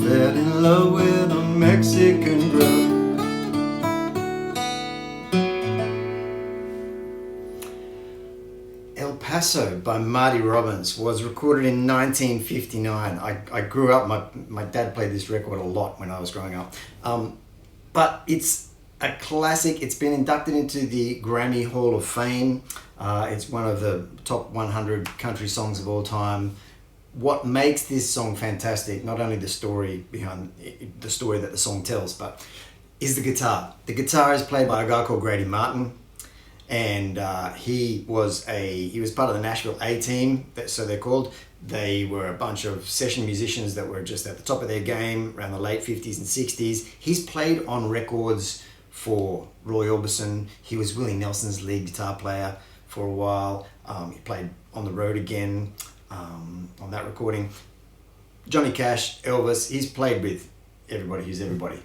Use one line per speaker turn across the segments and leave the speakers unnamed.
fell in love with a Mexican girl. El Paso by Marty Robbins was recorded in 1959. I grew up, my dad played this record a lot when I was growing up. But it's a classic. It's been inducted into the Grammy Hall of Fame. It's one of the top 100 country songs of all time. What makes this song fantastic, not only the story behind the story that the song tells, but is the guitar. The guitar is played by a guy called Grady Martin. And he was part of the Nashville A-Team, so they're called. They were a bunch of session musicians that were just at the top of their game around the late 50s and 60s. He's played on records for Roy Orbison. He was Willie Nelson's lead guitar player for a while. He played On the Road Again on that recording. Johnny Cash, Elvis, he's played with everybody who's everybody.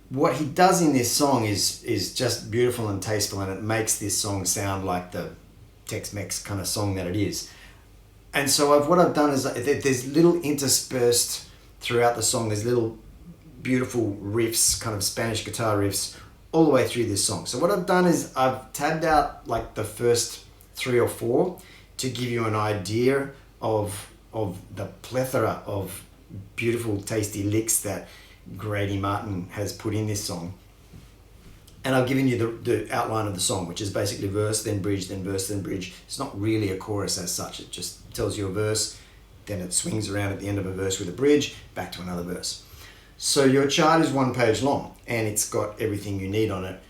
What he does in this song is just beautiful and tasteful, and it makes this song sound like the Tex-Mex kind of song that it is. And so what I've done is there's little interspersed throughout the song, there's little beautiful riffs, kind of Spanish guitar riffs, all the way through this song. So what I've done is I've tabbed out like the first 3 or 4 to give you an idea of the plethora of beautiful, tasty licks that Grady Martin has put in this song. And I've given you the outline of the song, which is basically verse, then bridge, then verse, then bridge. It's not really a chorus as such. It just tells you a verse, then it swings around at the end of a verse with a bridge, back to another verse. So your chart is 1 page long, and it's got everything you need on it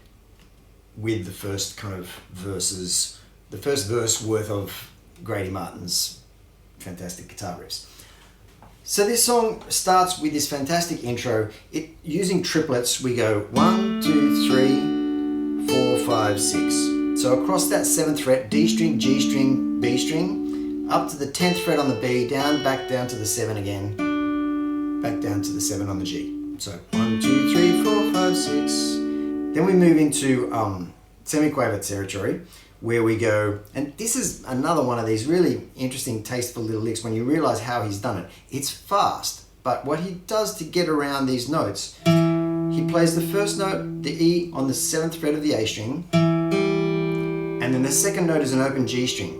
with the first kind of verses, the first verse worth of Grady Martin's fantastic guitar riffs. So this song starts with this fantastic intro. Using triplets, we go 1, 2, 3, 4, 5, 6. So across that 7th fret, D string, G string, B string, up to the 10th fret on the B, back down to the 7 again, back down to the 7 on the G. So 1, 2, 3, 4, 5, 6. Then we move into semiquaver territory, where we go, and this is another one of these really interesting, tasteful little licks when you realize how he's done it. It's fast, but what he does to get around these notes, he plays the first note, the E, on the 7th fret of the A string, and then the second note is an open G string.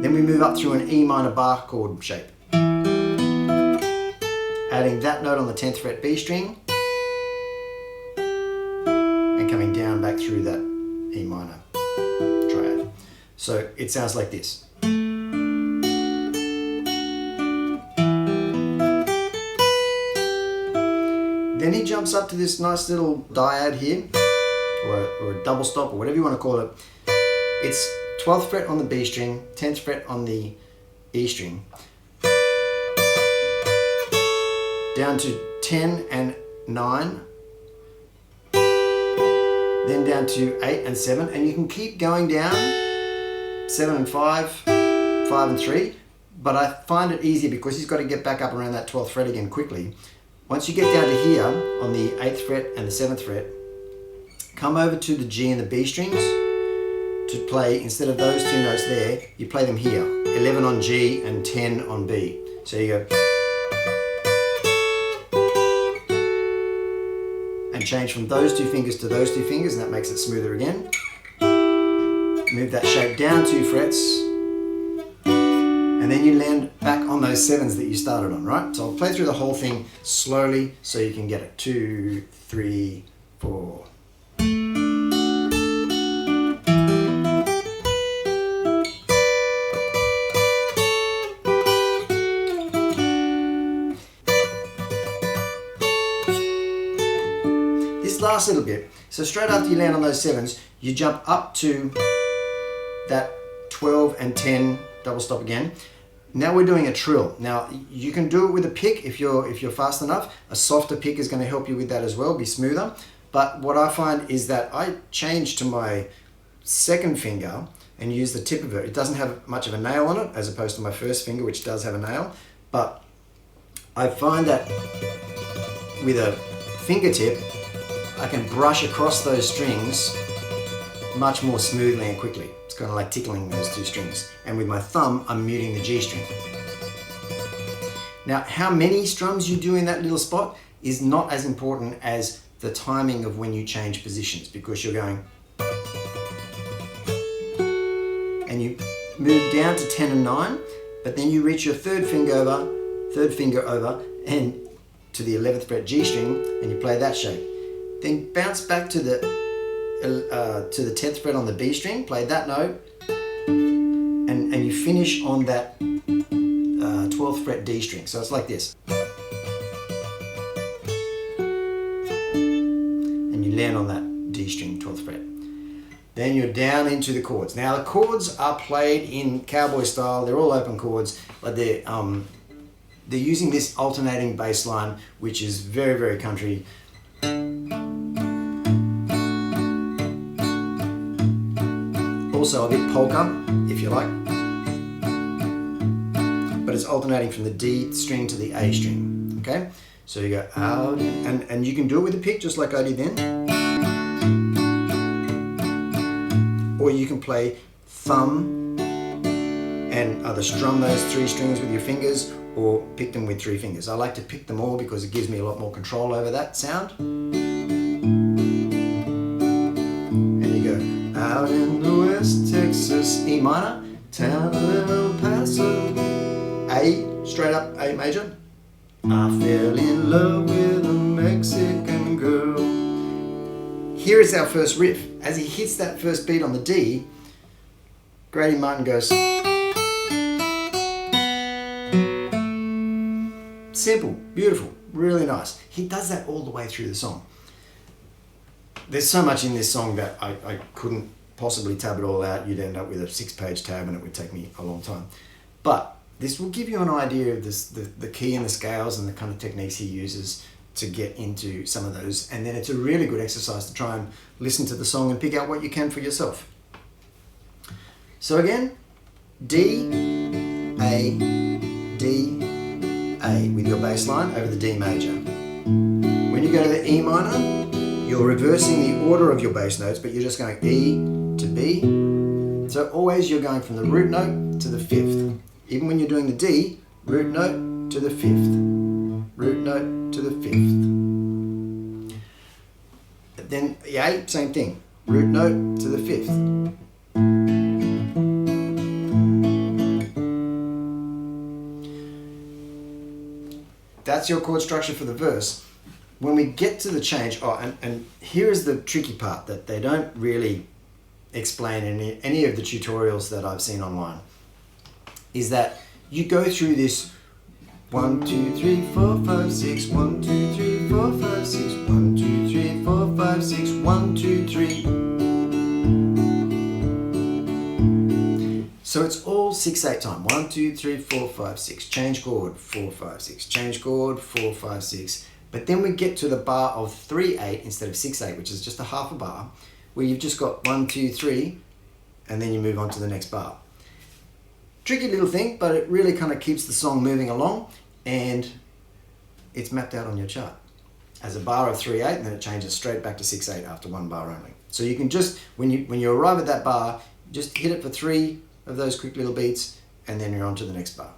Then we move up through an E minor bar chord shape, adding that note on the 10th fret B string, and coming down back through that E minor triad. So it sounds like this. Then he jumps up to this nice little dyad here, or a double stop, or whatever you want to call it. It's 12th fret on the B string, 10th fret on the E string, down to 10 and 9, then down to 8 and 7, and you can keep going down 7 and 5, 5 and 3, but I find it easier because he's got to get back up around that 12th fret again quickly. Once you get down to here on the 8th fret and the 7th fret, come over to the G and the B strings to play, instead of those 2 notes there, you play them here, 11 on G and 10 on B. So you go, and change from those 2 fingers to those 2 fingers, and that makes it smoother again. Move that shape down 2 frets, and then you land back on those 7s that you started on, right? So I'll play through the whole thing slowly so you can get it. 2, 3, 4. Last little bit. So straight after you land on those 7s, you jump up to that 12 and 10 double stop again. Now we're doing a trill. Now you can do it with a pick if you're fast enough. A softer pick is going to help you with that as well, be smoother. But what I find is that I change to my 2nd finger and use the tip of it. It doesn't have much of a nail on it as opposed to my 1st finger, which does have a nail. But I find that with a fingertip, I can brush across those strings much more smoothly and quickly. It's kind of like tickling those 2 strings. And with my thumb, I'm muting the G string. Now, how many strums you do in that little spot is not as important as the timing of when you change positions, because you're going and you move down to 10 and 9, but then you reach your third finger over and to the 11th fret G string, and you play that shape. Then bounce back to the 10th fret on the B string, play that note, and you finish on that 12th fret D string. So it's like this. And you land on that D string, 12th fret. Then you're down into the chords. Now the chords are played in cowboy style. They're all open chords, but they're using this alternating bass line, which is very, very country. Also a bit polka, if you like. But it's alternating from the D string to the A string, okay? So you go out, and you can do it with a pick, just like I did then. Or you can play thumb and either strum those 3 strings with your fingers or pick them with 3 fingers. I like to pick them all because it gives me a lot more control over that sound. And you go, out in the West Texas, E minor, town of El Paso, A, straight up A major. I fell in love with a Mexican girl. Here is our first riff. As he hits that first beat on the D, Grady Martin goes, simple, beautiful, really nice. He does that all the way through the song. There's so much in this song that I couldn't possibly tab it all out. You'd end up with a 6-page tab and it would take me a long time. But this will give you an idea of the key and the scales and the kind of techniques he uses to get into some of those. And then it's a really good exercise to try and listen to the song and pick out what you can for yourself. So again, D, A, D, A with your bass line over the D major. When you go to the E minor, you're reversing the order of your bass notes, but you're just going E to B. So always you're going from the root note to the 5th. Even when you're doing the D, root note to the 5th. Root note to the 5th. But then the A, same thing. Root note to the 5th. That's your chord structure for the verse. When we get to the change, and here is the tricky part that they don't really explain in any of the tutorials that I've seen online, is that you go through this 1, 2, 3, 4, 5, 6, 1, 2, 3, 4, 5, 6, 1, 2, 3, 4, 5, 6, 1, 2, 3. So it's all 6/8 time. 1, 2, 3, 4, 5, 6. Change chord, 4, 5, 6. Change chord, 4, 5, 6. But then we get to the bar of 3/8 instead of 6/8, which is just a half a bar, where you've just got 1, 2, 3, and then you move on to the next bar. Tricky little thing, but it really kind of keeps the song moving along, and it's mapped out on your chart as a bar of 3/8, and then it changes straight back to 6/8 after 1 bar only. So you can just, when you arrive at that bar, just hit it for 3 of those quick little beats, and then you're on to the next bar.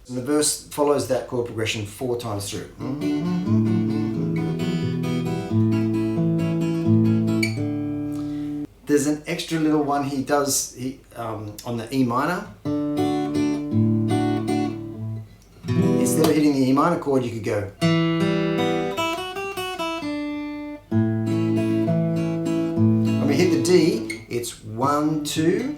And the verse follows that chord progression 4 times through. There's an extra little one he does on the E minor. Instead of hitting the E minor chord, you could go. When we hit the D, it's 1, 2.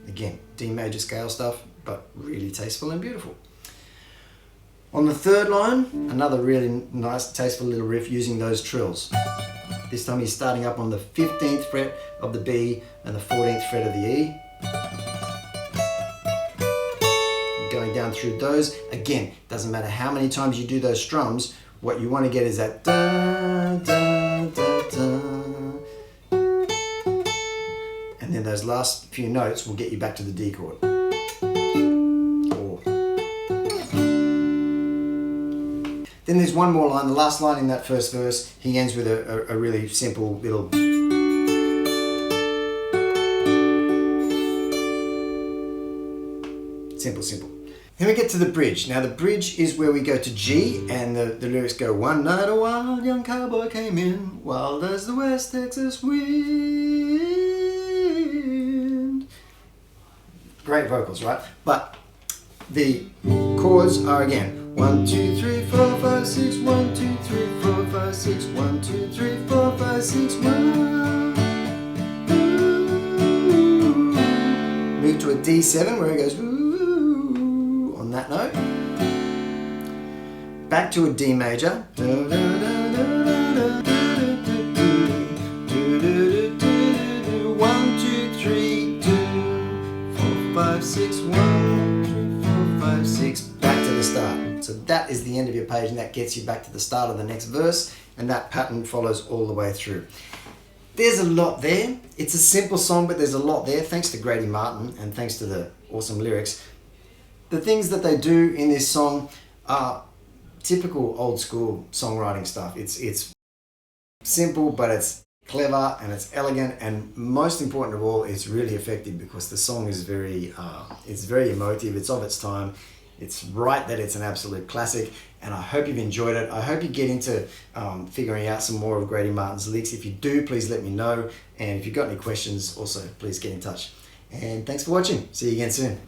Again, D major scale stuff, but really tasteful and beautiful. On the third line, another really nice, tasteful little riff using those trills. This time he's starting up on the 15th fret of the B and the 14th fret of the E. Going down through those. Again, doesn't matter how many times you do those strums, what you want to get is that da, da, da, da. And then those last few notes will get you back to the D chord. Then there's one more line, the last line in that first verse, he ends with a really simple little. Simple, simple. Then we get to the bridge. Now the bridge is where we go to G, and the lyrics go, one night a wild young cowboy came in, wild as the West Texas wind. Great vocals, right? But the chords are again 1, 2, 3, 4, 5, 6, 1, 2, 3, 4, 5, 6, 1, 2, 3, 4, 5, 6, 1. Move to a D7 where it goes ooh on that note. Back to a D major. 1, 2, 3, 2, 4, 5, 6, 1, 2, 3, 4, 5, 6. Back to the start. So that is the end of your page, and that gets you back to the start of the next verse, and that pattern follows all the way through. There's a lot there. It's a simple song, but there's a lot there, thanks to Grady Martin and thanks to the awesome lyrics. The things that they do in this song are typical old school songwriting stuff. It's simple, but it's clever and it's elegant, and most important of all, it's really effective because the song is very emotive. It's of its time. It's right that it's an absolute classic, and I hope you've enjoyed it. I hope you get into figuring out some more of Grady Martin's licks. If you do, please let me know, and if you've got any questions, also please get in touch. And thanks for watching. See you again soon.